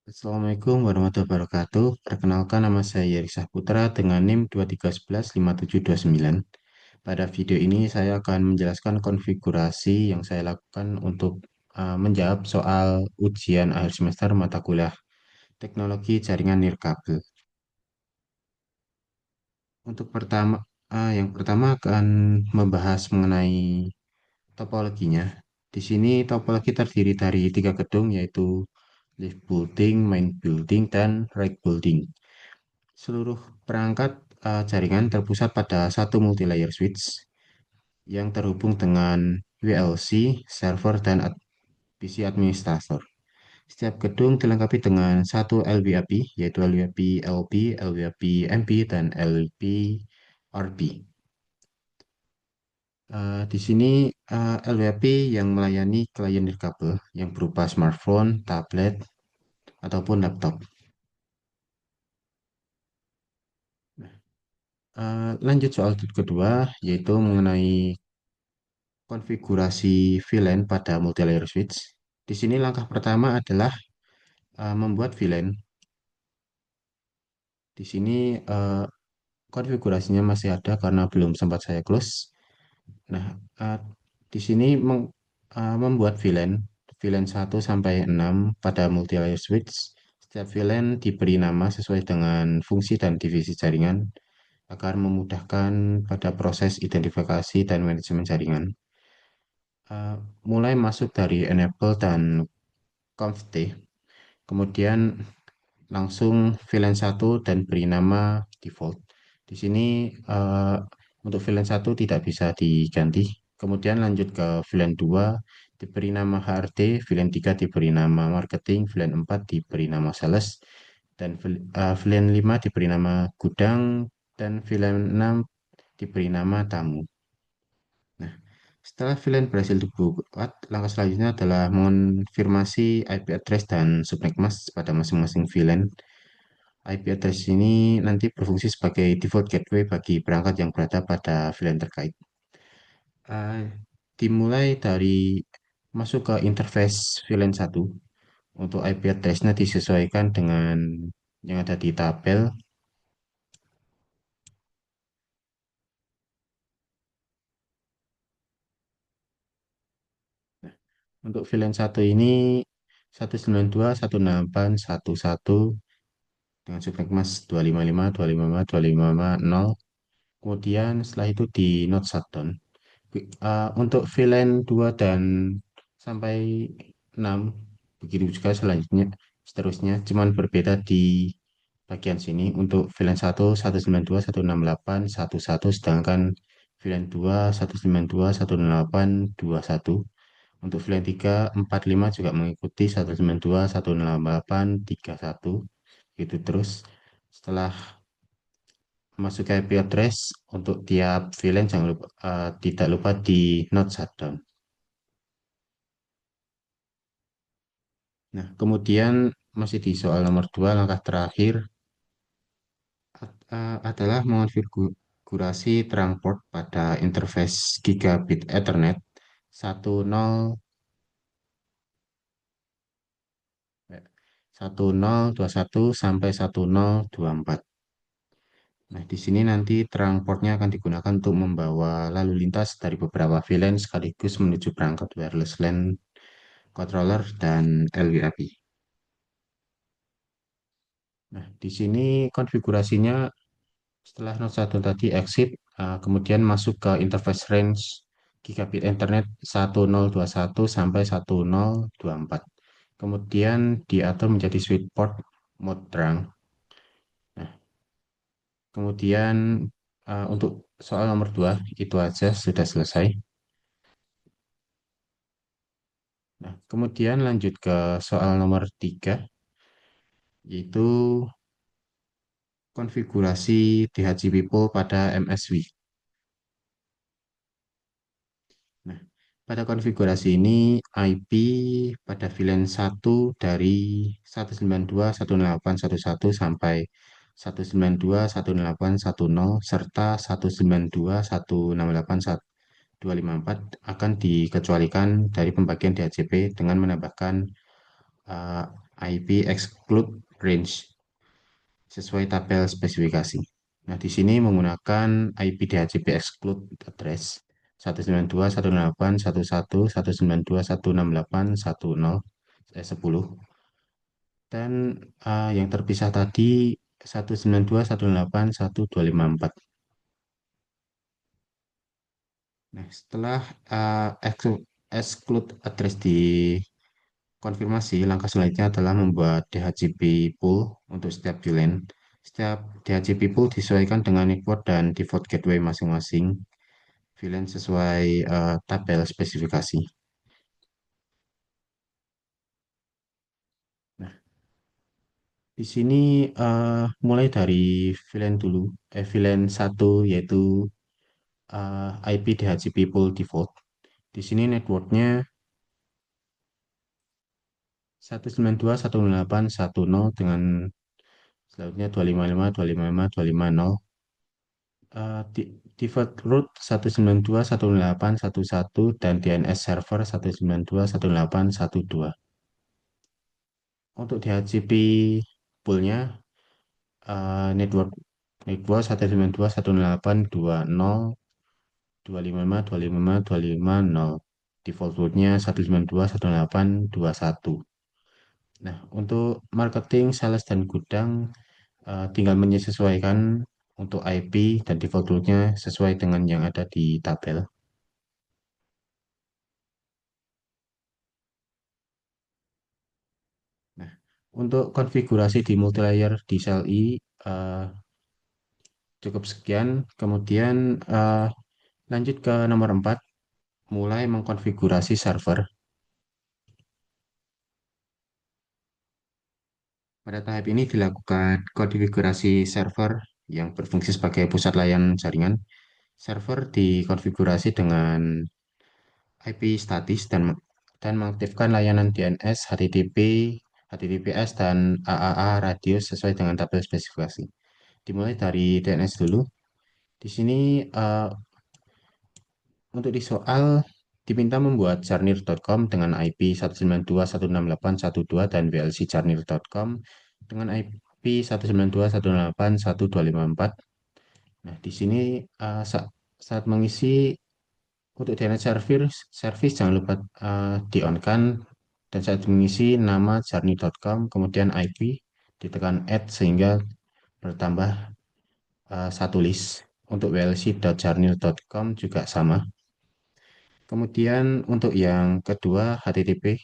Assalamualaikum warahmatullahi wabarakatuh. Perkenalkan nama saya Yeri Saputra dengan NIM 231157229. Pada video ini saya akan menjelaskan konfigurasi yang saya lakukan untuk menjawab soal ujian akhir semester mata kuliah Teknologi Jaringan Nirkabel. Untuk yang pertama akan membahas mengenai topologinya. Di sini topologi terdiri dari tiga gedung yaitu lift building, main building, dan rack building. Seluruh perangkat jaringan terpusat pada satu multilayer switch yang terhubung dengan WLC, server, dan PC administrator. Setiap gedung dilengkapi dengan satu LWAP, yaitu LWAP LP, LWAP MP, dan LWAP RP. Di sini LWAP yang melayani klien nirkabel yang berupa smartphone, tablet, ataupun laptop. Lanjut soal kedua, yaitu mengenai konfigurasi VLAN pada multilayer switch. Di sini langkah pertama adalah membuat VLAN. Di sini eh, konfigurasinya masih ada karena belum sempat saya close. Nah, eh, di sini membuat VLAN, VLAN 1 sampai 6 pada multilayer switch. Setiap VLAN diberi nama sesuai dengan fungsi dan divisi jaringan agar memudahkan pada proses identifikasi dan manajemen jaringan. Eh, Mulai masuk dari enable dan conft, kemudian langsung VLAN 1 dan beri nama default. Di sini eh, untuk VLAN 1 tidak bisa diganti. Kemudian lanjut ke VLAN 2 diberi nama HRD, VLAN 3 diberi nama marketing, VLAN 4 diberi nama sales, dan VLAN 5 diberi nama gudang, dan VLAN 6 diberi nama tamu. Nah, setelah VLAN berhasil dibuat, langkah selanjutnya adalah mengonfirmasi IP address dan subnet mask pada masing-masing VLAN. IP address ini nanti berfungsi sebagai default gateway bagi perangkat yang berada pada VLAN terkait. Eh, Dimulai dari masuk ke interface VLAN 1. Untuk IP address-nya disesuaikan dengan yang ada di tabel. Nah, untuk VLAN 1 ini 192.168.1.1 dengan subnet mask 255.255.255.0. Kemudian setelah itu di node shutdown. Untuk VLAN 2 dan sampai 6 begitu juga seterusnya, cuman berbeda di bagian sini. Untuk VLAN 1 192 168 11, sedangkan VLAN 2 192 168 21. Untuk VLAN 3 45 juga mengikuti 192 168 31, gitu terus. Setelah masuk ke IP address untuk tiap VLAN jangan lupa, tidak lupa di node shutdown. Nah, kemudian masih di soal nomor 2 langkah terakhir adalah mengonfigurasi terang port pada interface gigabit Ethernet 10 1021 sampai 1024. Nah, di sini nanti terang portnya akan digunakan untuk membawa lalu lintas dari beberapa VLAN sekaligus menuju perangkat wireless LAN controller dan LWAP. Nah, di sini konfigurasinya setelah node 1 tadi exit, kemudian masuk ke interface range gigabit Ethernet 1021 sampai 1024. Kemudian diatur menjadi switch port mode terang. Nah, kemudian untuk soal nomor 2 itu aja sudah selesai. Nah, kemudian lanjut ke soal nomor 3 yaitu konfigurasi DHCP pool pada MSW. Nah, pada konfigurasi ini IP pada VLAN 1 dari 192.168.1.1 sampai 192.168.1.0 serta 192.168.254 akan dikecualikan dari pembagian DHCP dengan menambahkan uh, IP exclude range sesuai tabel spesifikasi. Nah, di sini menggunakan IP DHCP exclude address 192.168.11.192.168.10 dan yang terpisah tadi 192.168.1254. Nah, setelah exclude address dikonfirmasi, langkah selanjutnya adalah membuat DHCP pool untuk setiap VLAN. Setiap DHCP pool disesuaikan dengan network dan default gateway masing-masing VLAN sesuai tabel spesifikasi. Nah, di sini mulai dari VLAN dulu, VLAN 1 yaitu IP DHCP pool default. Di sini networknya 192.168.10 dengan selanjutnya 255.255.250. Default root 192.168.11 dan DNS server 192.168.12. Untuk DHCP poolnya network network 192.168.20.255.255.250. Default rootnya 192.168.21. Nah, untuk marketing, sales, dan gudang tinggal menyesuaikan untuk IP dan default rootnya sesuai dengan yang ada di tabel. Nah, untuk konfigurasi di multilayer di CLI cukup sekian. Kemudian lanjut ke nomor 4, mulai mengkonfigurasi server. Pada tahap ini dilakukan konfigurasi server yang berfungsi sebagai pusat layanan jaringan. Server dikonfigurasi dengan IP statis dan mengaktifkan layanan DNS, HTTP, HTTPS, dan AAA radius sesuai dengan tabel spesifikasi. Dimulai dari DNS dulu. Di sini untuk di soal diminta membuat jarnir.com dengan IP 192.168.12 dan wlcjarnir.com dengan IP 192.168.1254. Nah, di sini saat mengisi untuk DNS service jangan lupa di-on-kan dan saat mengisi nama jarnir.com kemudian IP ditekan add sehingga bertambah satu list. Untuk wlc.jarnir.com juga sama. Kemudian untuk yang kedua HTTP.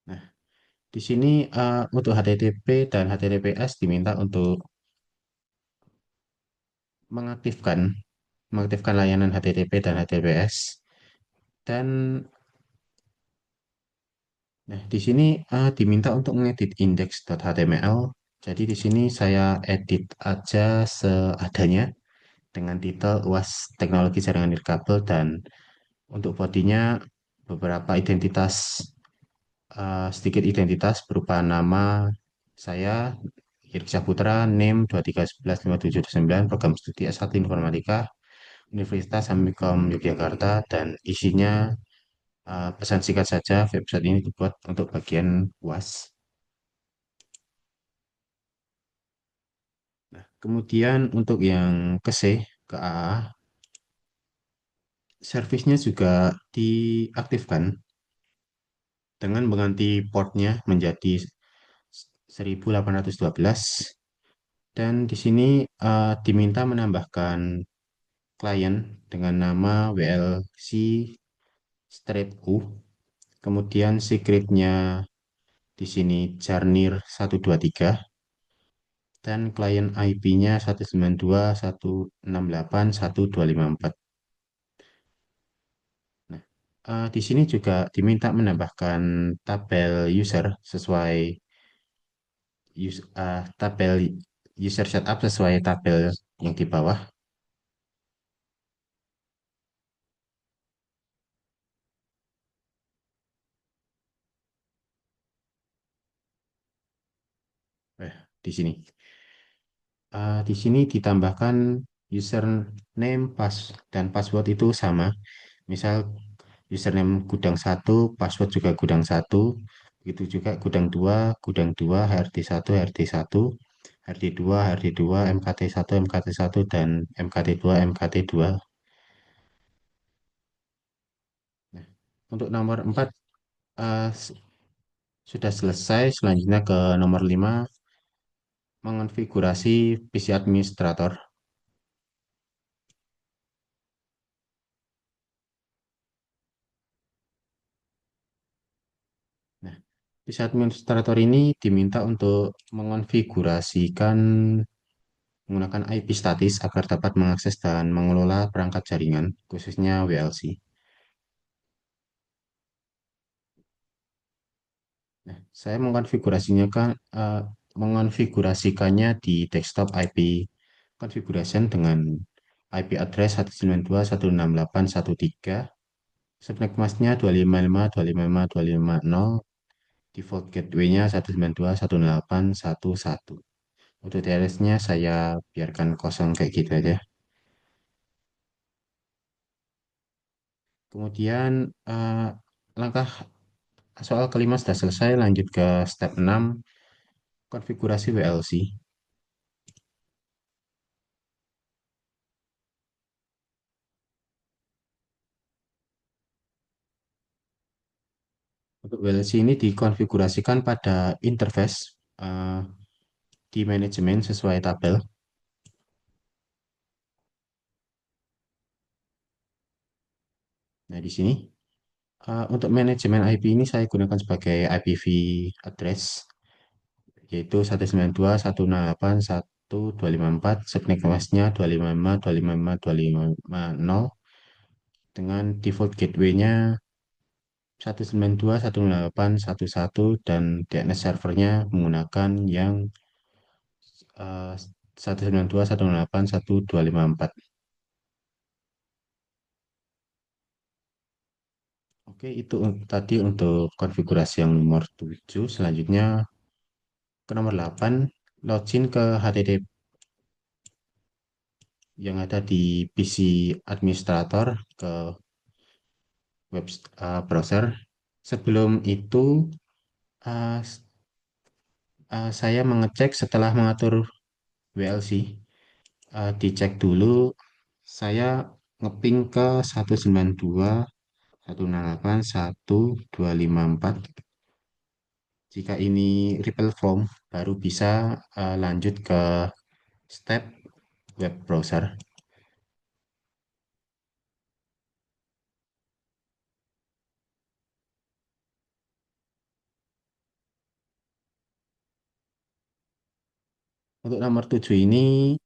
Nah, di sini untuk HTTP dan HTTPS diminta untuk mengaktifkan mengaktifkan layanan HTTP dan HTTPS. Dan nah, di sini diminta untuk mengedit index.html. Jadi di sini saya edit aja seadanya dengan titel UAS Teknologi Jaringan Nirkabel dan untuk bodinya beberapa sedikit identitas berupa nama saya Girik Saputra, NIM 2311579, program studi S1 Informatika, Universitas Amikom Yogyakarta, dan isinya pesan singkat saja. Website ini dibuat untuk bagian UAS. Nah, kemudian untuk yang ke C, ke A, servisnya juga diaktifkan dengan mengganti portnya menjadi 1812 dan di sini diminta menambahkan klien dengan nama WLC strip U. Kemudian secretnya di sini Jarnir 123 dan klien IP-nya 192.168.1254. Nah, di sini juga diminta menambahkan tabel user sesuai tabel user setup sesuai tabel yang di bawah. Di sini. Di sini ditambahkan username dan password itu sama. Misal username gudang satu, password juga gudang satu, begitu juga gudang 2, HRD1, HRD1, HRD2, HRD2, MKT1, MKT1, dan MKT2, MKT2. Nah, untuk nomor 4 eh, s- sudah selesai. Selanjutnya ke nomor 5, mengonfigurasi PC administrator. Nah, PC administrator ini diminta untuk mengonfigurasikan menggunakan IP statis agar dapat mengakses dan mengelola perangkat jaringan, khususnya WLC. Nah, saya mengonfigurasikannya di desktop IP configuration dengan IP address 192.168.1.3, subnet masknya 255.255.250, default gateway-nya 192.168.1.1. Untuk TLS-nya saya biarkan kosong kayak gitu aja. Kemudian langkah soal kelima sudah selesai, lanjut ke step 6, konfigurasi WLC. Untuk WLC ini dikonfigurasikan pada interface di manajemen sesuai tabel. Nah, di sini untuk manajemen IP ini saya gunakan sebagai IPv address, yaitu 192.168.1.254, subnet masknya 255.255.250, dengan default gateway-nya 192.168.1.1, dan DNS servernya menggunakan yang 192.168.1.254. Oke, itu tadi untuk konfigurasi yang nomor 7. Selanjutnya ke nomor 8, login ke HTTP yang ada di PC administrator ke web browser. Sebelum itu, uh, saya mengecek setelah mengatur WLC. Dicek dulu, saya ngeping ke 192.168.1.254. Jika ini Ripple Form, baru bisa lanjut ke step web browser. Untuk nomor 7 ini,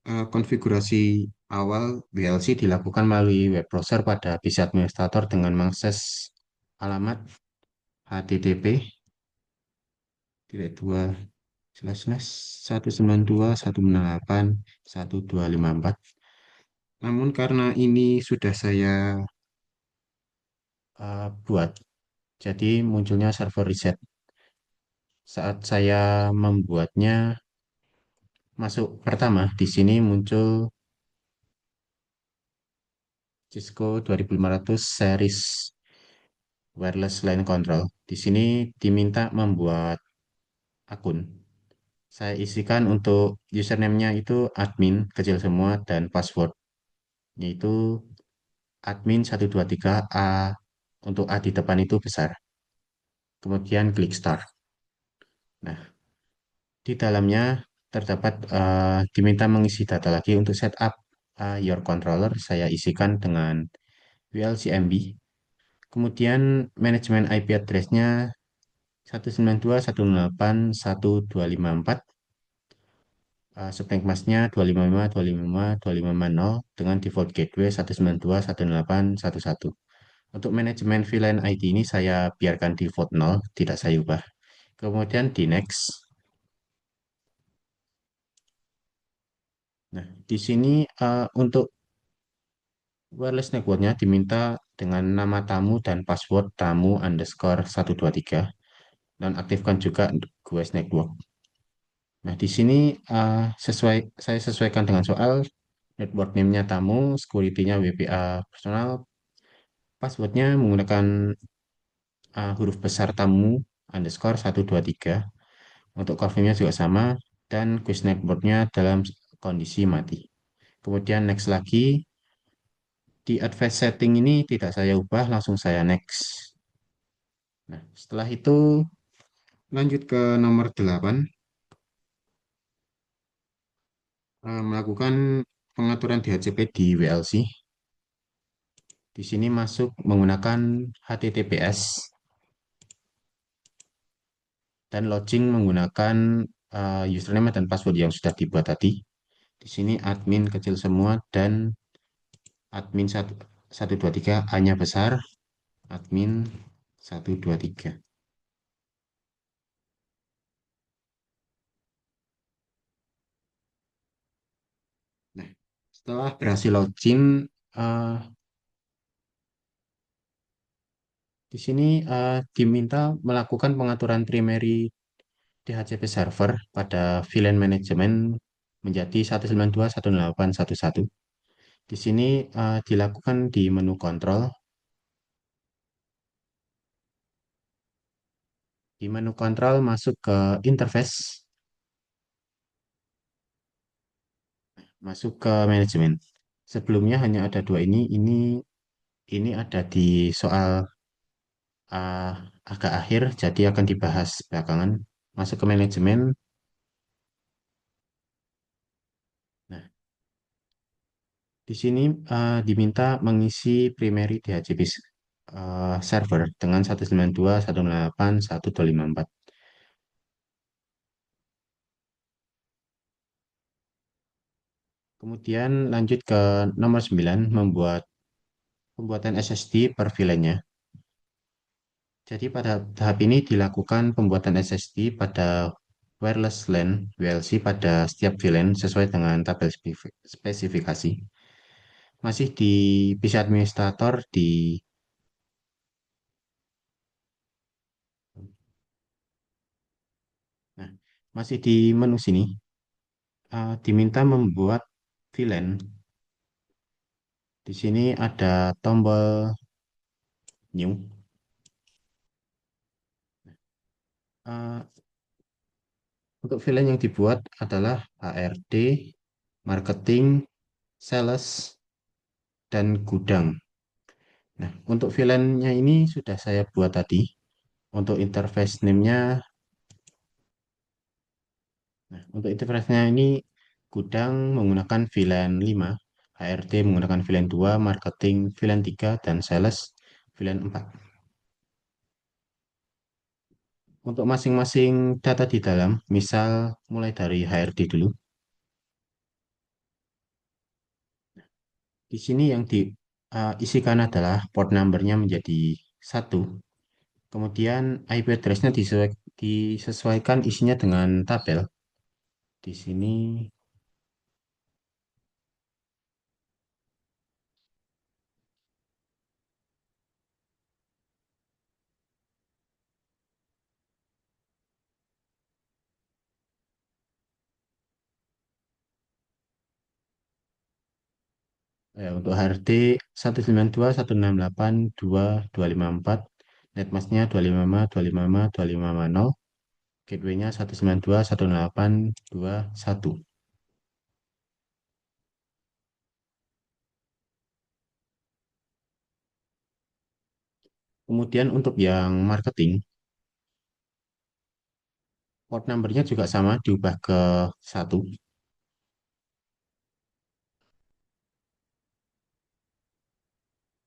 konfigurasi awal VLC dilakukan melalui web browser pada PC administrator dengan mengakses alamat http dua slash 192.168.1.254. Namun karena ini sudah saya buat, jadi munculnya server reset. Saat saya membuatnya, masuk pertama, di sini muncul Cisco 2500 series wireless LAN control. Di sini diminta membuat akun. Saya isikan untuk username-nya itu admin kecil semua dan password yaitu admin 123A, untuk A di depan itu besar. Kemudian klik start. Nah, di dalamnya terdapat diminta mengisi data lagi untuk setup your controller. Saya isikan dengan WLCMB. Kemudian manajemen IP address-nya 192.168.1.254, subnet masknya 255.255.250, dengan default gateway 192.168.1.1. Untuk manajemen VLAN ID ini saya biarkan default 0, tidak saya ubah. Kemudian di next. Nah, di sini untuk wireless networknya diminta dengan nama tamu dan password tamu underscore 123, dan aktifkan juga GWS network. Nah, di sini saya sesuaikan dengan soal network name-nya tamu, security-nya WPA personal, Passwordnya menggunakan huruf besar tamu underscore 123. Untuk confirmnya juga sama. Dan quiz netboardnya dalam kondisi mati. Kemudian next lagi. Di advanced setting ini tidak saya ubah, langsung saya next. Nah, setelah itu lanjut ke nomor 8, melakukan pengaturan DHCP di WLC. Di sini masuk menggunakan HTTPS dan login menggunakan username dan password yang sudah dibuat tadi. Di sini admin kecil semua dan admin 123 hanya besar, admin 123. Nah, setelah berhasil login, eh, di sini diminta melakukan pengaturan primary DHCP server pada VLAN manajemen menjadi 192.168.1.1. Di sini dilakukan di menu kontrol. Di menu kontrol masuk ke interface, masuk ke manajemen. Sebelumnya hanya ada dua ini ada di soal uh, agak akhir, jadi akan dibahas belakangan. Masuk ke manajemen. Nah, di sini diminta mengisi primary DHCP server dengan 192.168.1.254. Kemudian lanjut ke nomor 9, membuat pembuatan SSD per VLAN-nya. Jadi pada tahap ini dilakukan pembuatan SSD pada wireless LAN WLC pada setiap VLAN sesuai dengan tabel spesifikasi. Masih di PC administrator nah, masih di menu sini diminta membuat VLAN. Di sini ada tombol new. Eh, untuk VLAN yang dibuat adalah HRD, marketing, sales, dan gudang. Nah, untuk VLAN-nya ini sudah saya buat tadi. Untuk interface name-nya, nah, untuk interface-nya ini gudang menggunakan VLAN 5, HRD menggunakan VLAN 2, marketing VLAN 3, dan sales VLAN 4. Untuk masing-masing data di dalam, misal mulai dari HRD dulu. Di sini yang diisikan adalah port number-nya menjadi 1. Kemudian IP address-nya disesuaikan isinya dengan tabel. Di sini untuk HRD 192.168.2.254, netmasknya 255.255.255.0, gateway-nya 192.168.2.1. Kemudian untuk yang marketing, port number-nya juga sama, diubah ke 1.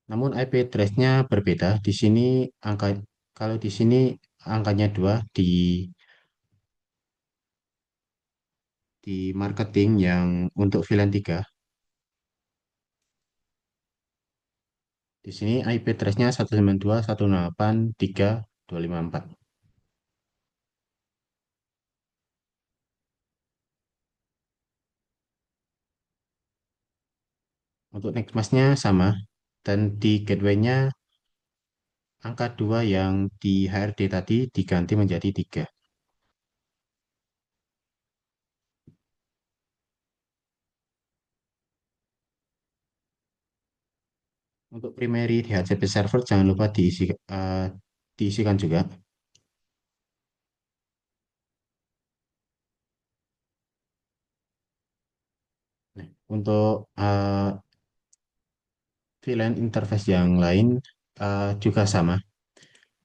Namun IP address-nya berbeda. Di sini angka kalau di sini angkanya 2 di marketing yang untuk VLAN 3. Di sini IP address-nya 192.168.3.254. Untuk Nextmas-nya sama dan di gateway-nya angka 2 yang di HRD tadi diganti menjadi 3. Untuk primary DHCP server jangan lupa diisikan juga. Nah, untuk VLAN interface yang lain juga sama,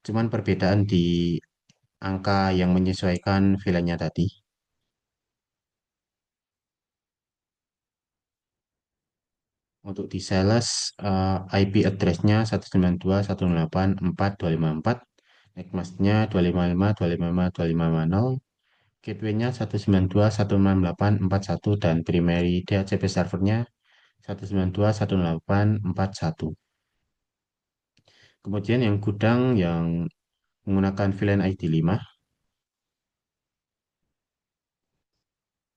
cuman perbedaan di angka yang menyesuaikan VLAN-nya tadi. Untuk di sales, IP address-nya 192.168.4.254, NICMAS-nya 255.255.255.0, gateway-nya 192.168.41, dan primary DHCP server-nya 192.168.41. Kemudian yang gudang yang menggunakan VLAN ID 5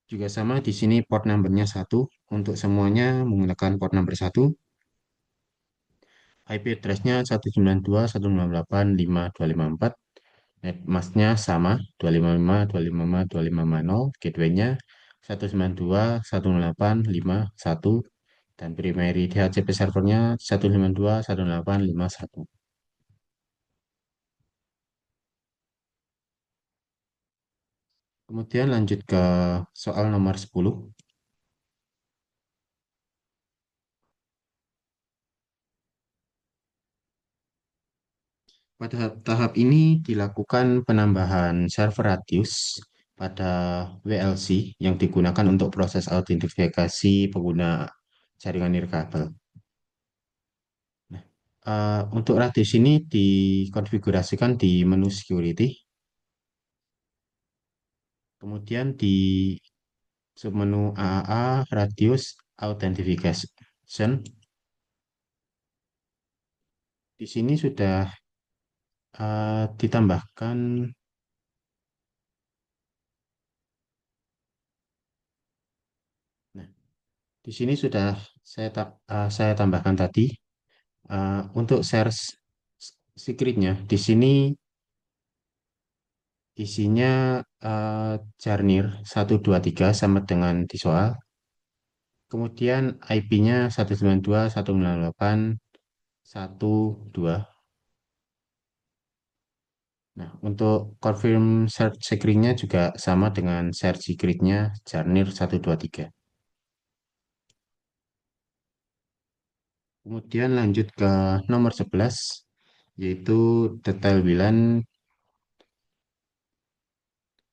juga sama, di sini port number-nya 1 untuk semuanya menggunakan port number 1. IP address-nya 192.168.5.254. Netmask-nya sama 255.255.255.0. Gateway-nya 192.168.5.1 dan primary DHCP servernya 192.168.5.1. Kemudian lanjut ke soal nomor 10. Pada tahap ini dilakukan penambahan server radius pada WLC yang digunakan untuk proses autentifikasi pengguna jaringan nirkabel. Nah, untuk radius ini dikonfigurasikan di menu security, kemudian di submenu AAA radius authentication. Di sini sudah ditambahkan. Nah, di sini sudah saya tambahkan tadi. Untuk share secretnya, di sini isinya Jarnir 123 sama dengan di soal. Kemudian IP-nya 192.168.1.2. Nah, untuk confirm search secretnya juga sama dengan search secretnya Jarnir 123. Kemudian lanjut ke nomor 11, yaitu detail WLAN.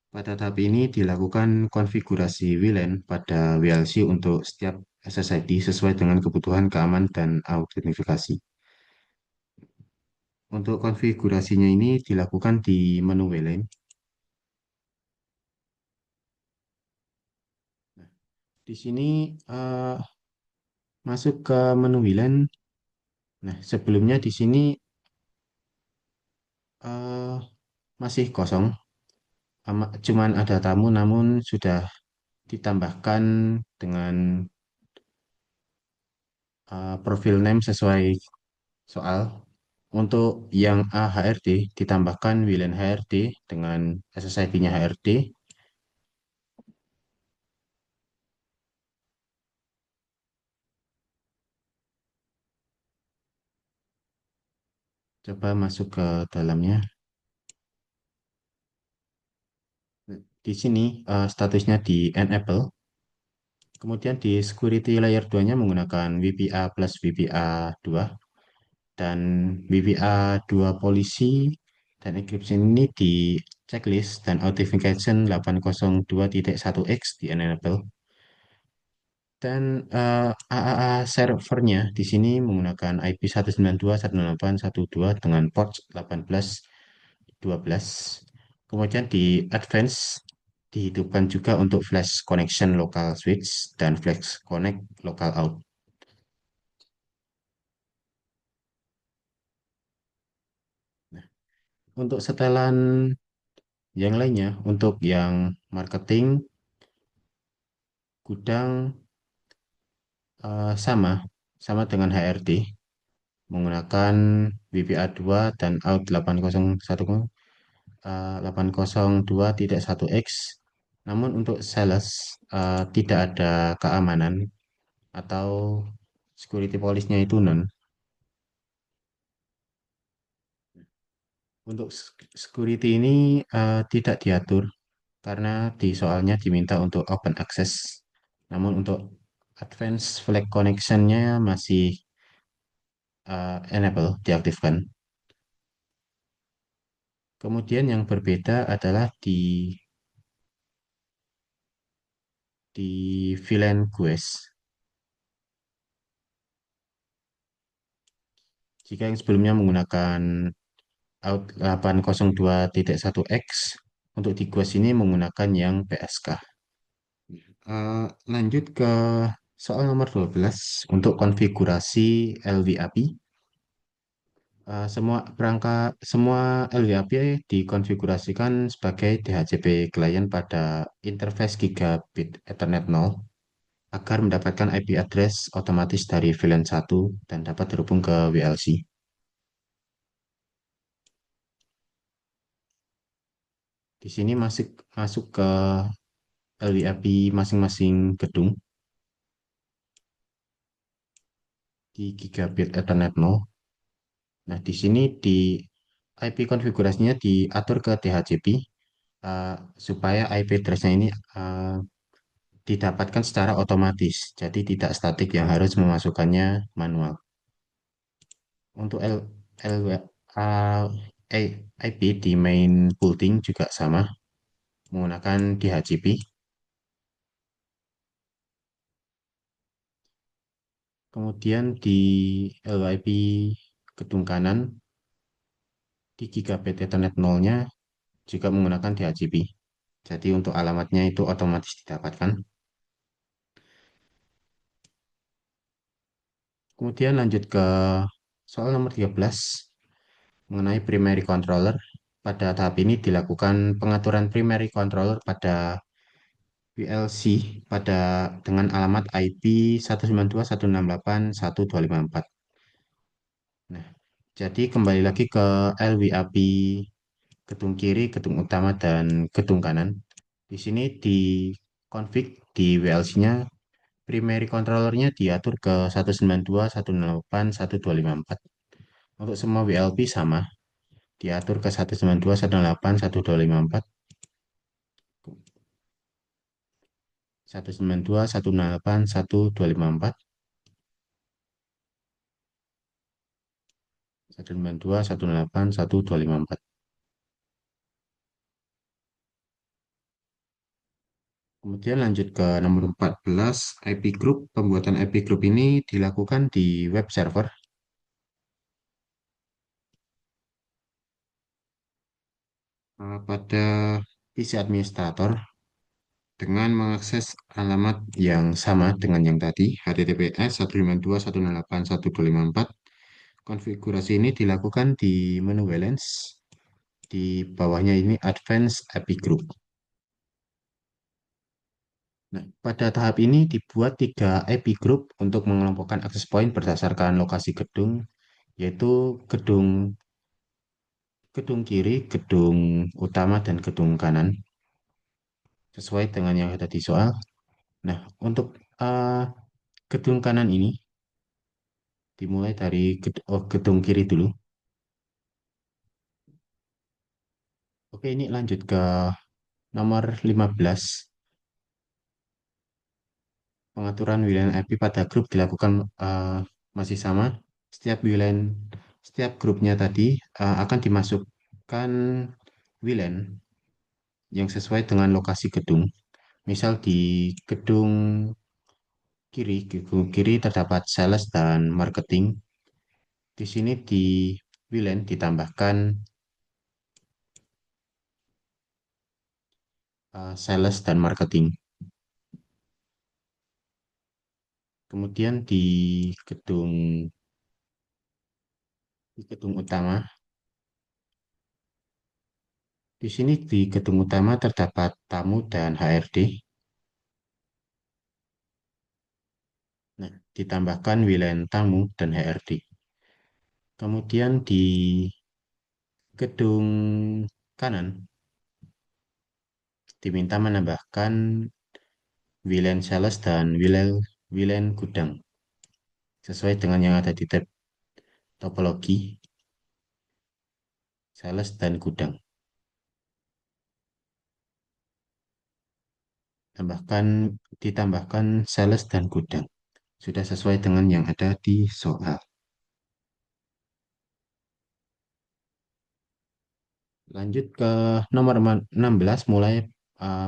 Pada tahap ini dilakukan konfigurasi WLAN pada WLC untuk setiap SSID sesuai dengan kebutuhan keamanan dan autentifikasi. Untuk konfigurasinya ini dilakukan di menu WLAN. Nah, di sini eh, masuk ke menu WLAN. Nah, sebelumnya di sini eh, masih kosong, cuman ada tamu namun sudah ditambahkan dengan profil name sesuai soal. Untuk yang AHRD ditambahkan WLAN HRD dengan SSID-nya HRD. Coba masuk ke dalamnya. Di sini statusnya di enable. Kemudian di security layer 2-nya menggunakan WPA plus WPA 2 dan WPA 2 polisi dan encryption ini di checklist dan authentication 802.1x di enable. Dan AAA servernya di sini menggunakan IP 192.168.1.2 dengan port 18.12. Kemudian di advance dihidupkan juga untuk flash connection local switch dan flash connect local out. Nah, untuk setelan yang lainnya, untuk yang marketing, gudang sama, sama dengan HRD menggunakan WPA 2 dan out 801 802.1x. Namun untuk sales tidak ada keamanan atau security police-nya itu non. Untuk security ini tidak diatur karena di soalnya diminta untuk open access. Namun untuk advanced flag connection-nya masih enable, diaktifkan. Kemudian yang berbeda adalah di VLAN Quest. Jika yang sebelumnya menggunakan out 802.1x, untuk di Quest ini menggunakan yang PSK. Lanjut ke soal nomor 12 untuk konfigurasi LWAP. Semua LWAP dikonfigurasikan sebagai DHCP client pada interface gigabit Ethernet 0 agar mendapatkan IP address otomatis dari VLAN 1 dan dapat terhubung ke WLC. Di sini masuk masuk ke LWAP masing-masing gedung di gigabit Ethernet 0. Nah, di sini di IP konfigurasinya diatur ke DHCP supaya IP address-nya ini didapatkan secara otomatis, jadi tidak statik yang harus memasukkannya manual. Untuk uh, IP di main pulting juga sama, menggunakan DHCP. Kemudian di LYP gedung kanan, di gigabit Ethernet 0-nya juga menggunakan DHCP. Jadi untuk alamatnya itu otomatis didapatkan. Kemudian lanjut ke soal nomor 13 mengenai primary controller. Pada tahap ini dilakukan pengaturan primary controller pada VLC dengan alamat IP 192.168.1.254. Nah, jadi kembali lagi ke LWAP gedung kiri, gedung utama, dan gedung kanan. Di sini di config di WLC-nya primary controllernya diatur ke 192.168.1.254. Untuk semua WLP sama, diatur ke 192.168.1.254, 192.168.1.254, 192.168.1.254. Kemudian lanjut ke nomor 14, IP group. Pembuatan IP group ini dilakukan di web server pada PC administrator dengan mengakses alamat yang sama dengan yang tadi, https 192.168.1.254. Konfigurasi ini dilakukan di menu balance, di bawahnya ini Advanced IP Group. Nah, pada tahap ini dibuat 3 IP Group untuk mengelompokkan access point berdasarkan lokasi gedung, yaitu gedung gedung kiri, gedung utama, dan gedung kanan, sesuai dengan yang ada di soal. Nah, untuk uh, gedung kanan ini dimulai dari gedung kiri dulu. Oke, ini lanjut ke nomor 15. Pengaturan WLAN IP pada grup dilakukan masih sama. Setiap WLAN, setiap grupnya tadi akan dimasukkan WLAN yang sesuai dengan lokasi gedung. Misal di gedung kiri terdapat sales dan marketing. Di sini di WLAN ditambahkan sales dan marketing. Kemudian gedung di gedung utama, di sini di gedung utama terdapat tamu dan HRD. Nah, ditambahkan WLAN tamu dan HRD. Kemudian di gedung kanan diminta menambahkan WLAN sales dan WLAN gudang sesuai dengan yang ada di tab topologi. sales dan gudang. Ditambahkan sales dan gudang. Sudah sesuai dengan yang ada di soal. Lanjut ke nomor 16, mulai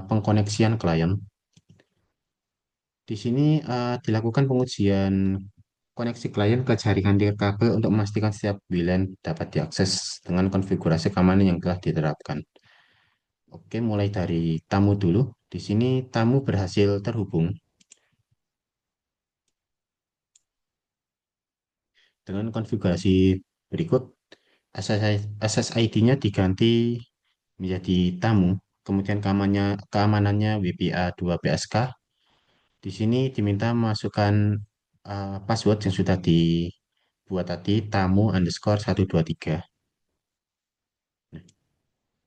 pengkoneksian klien. Di sini dilakukan pengujian koneksi klien ke jaringan kabel untuk memastikan setiap WLAN dapat diakses dengan konfigurasi keamanan yang telah diterapkan. Oke, mulai dari tamu dulu. Di sini tamu berhasil terhubung dengan konfigurasi berikut. SSID-nya diganti menjadi tamu, kemudian keamanannya WPA 2 PSK. Di sini diminta masukkan password yang sudah dibuat tadi, tamu underscore 123.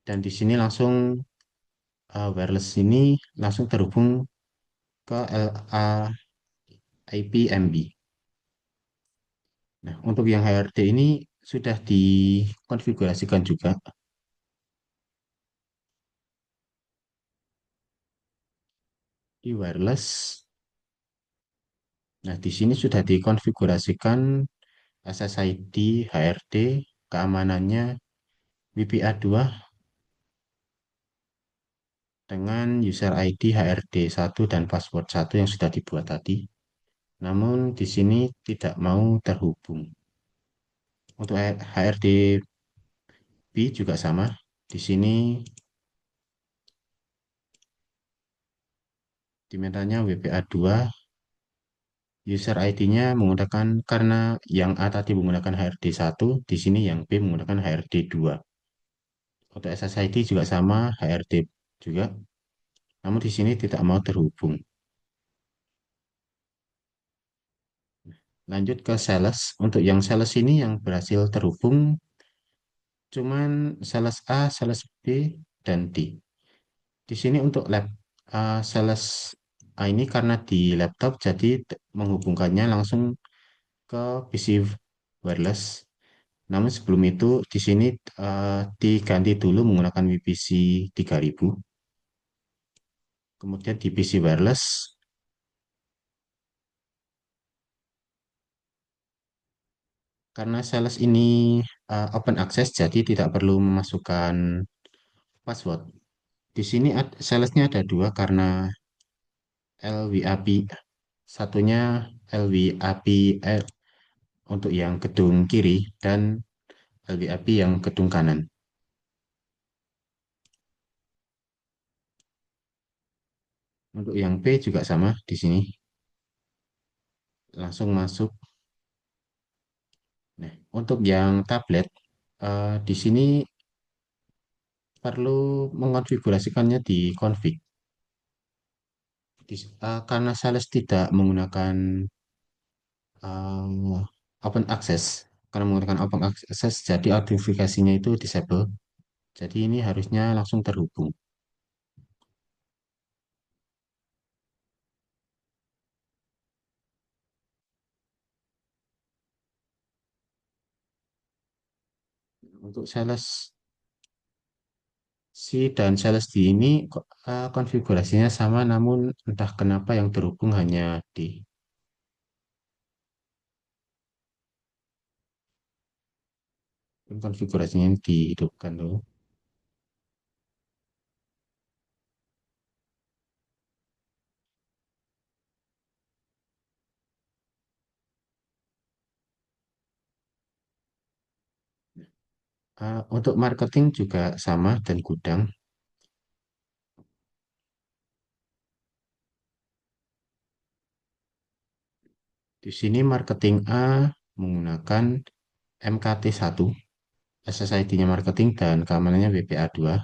Dan di sini langsung wireless ini langsung terhubung ke LA IPMB. Nah, untuk yang HRD ini sudah dikonfigurasikan juga di wireless. Nah, di sini sudah dikonfigurasikan SSID HRD, keamanannya WPA 2 dengan user ID HRD 1 dan password 1 yang sudah dibuat tadi. Namun di sini tidak mau terhubung. Untuk HRD B juga sama. Di sini dimintanya WPA 2, user ID-nya menggunakan, karena yang A tadi menggunakan HRD 1, di sini yang B menggunakan HRD 2. Untuk SSID juga sama, HRD juga. Namun di sini tidak mau terhubung. Lanjut ke sales. Untuk yang sales ini yang berhasil terhubung cuman sales A, sales B, dan D. Di sini untuk sales A ini karena di laptop jadi menghubungkannya langsung ke PC wireless. Namun sebelum itu di sini diganti dulu menggunakan VPC 3000. Kemudian di PC wireless karena sales ini open access jadi tidak perlu memasukkan password. Di sini salesnya ada dua karena LWAP. Satunya LWAP untuk yang gedung kiri dan LWAP yang gedung kanan. Untuk yang P juga sama di sini. Langsung masuk. Nah, untuk yang tablet di sini perlu mengonfigurasikannya di config. Karena sales tidak menggunakan eh, open access, karena menggunakan open access, jadi autentifikasinya itu disable. Jadi ini harusnya langsung terhubung. Untuk sales C dan sales D ini konfigurasinya sama, namun entah kenapa yang terhubung hanya D. Konfigurasinya dihidupkan dulu. Untuk marketing juga sama dan gudang. Di sini marketing A menggunakan MKT 1, SSID-nya marketing dan keamanannya WPA 2.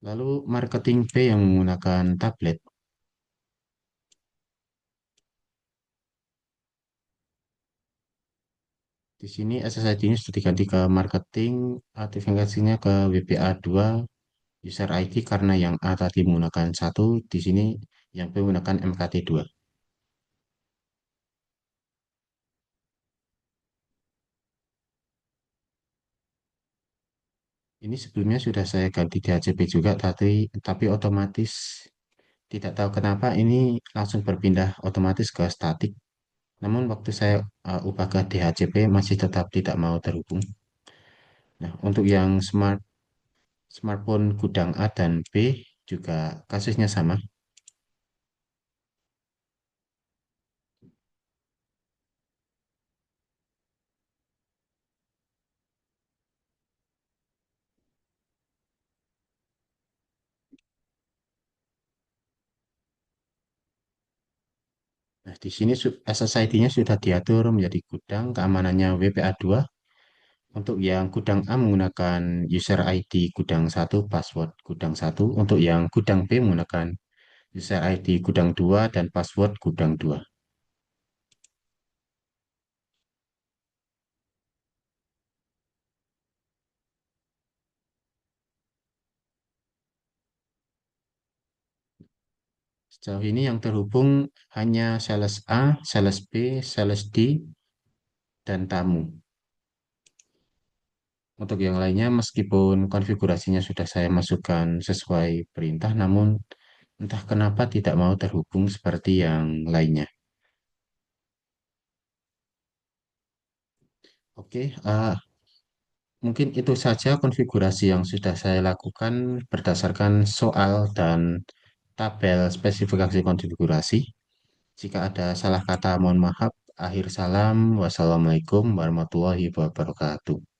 Lalu marketing B yang menggunakan tablet. Di sini SSID ini sudah diganti ke marketing, autentikasinya ke WPA 2, user ID karena yang A tadi menggunakan 1, di sini yang B menggunakan MKT 2. Ini sebelumnya sudah saya ganti DHCP juga, tapi otomatis tidak tahu kenapa ini langsung berpindah otomatis ke statik. Namun waktu saya ubah ke DHCP masih tetap tidak mau terhubung. Nah, untuk yang smartphone gudang A dan B juga kasusnya sama. Nah, di sini SSID-nya sudah diatur menjadi gudang keamanannya WPA2. Untuk yang gudang A menggunakan user ID gudang satu, password gudang satu. Untuk yang gudang B menggunakan user ID gudang 2 dan password gudang 2. Sejauh ini yang terhubung hanya sales A, sales B, sales D, dan tamu. Untuk yang lainnya, meskipun konfigurasinya sudah saya masukkan sesuai perintah, namun entah kenapa tidak mau terhubung seperti yang lainnya. Oke, mungkin itu saja konfigurasi yang sudah saya lakukan berdasarkan soal dan tabel spesifikasi konfigurasi. Jika ada salah kata, mohon maaf. Akhir salam, wassalamualaikum warahmatullahi wabarakatuh.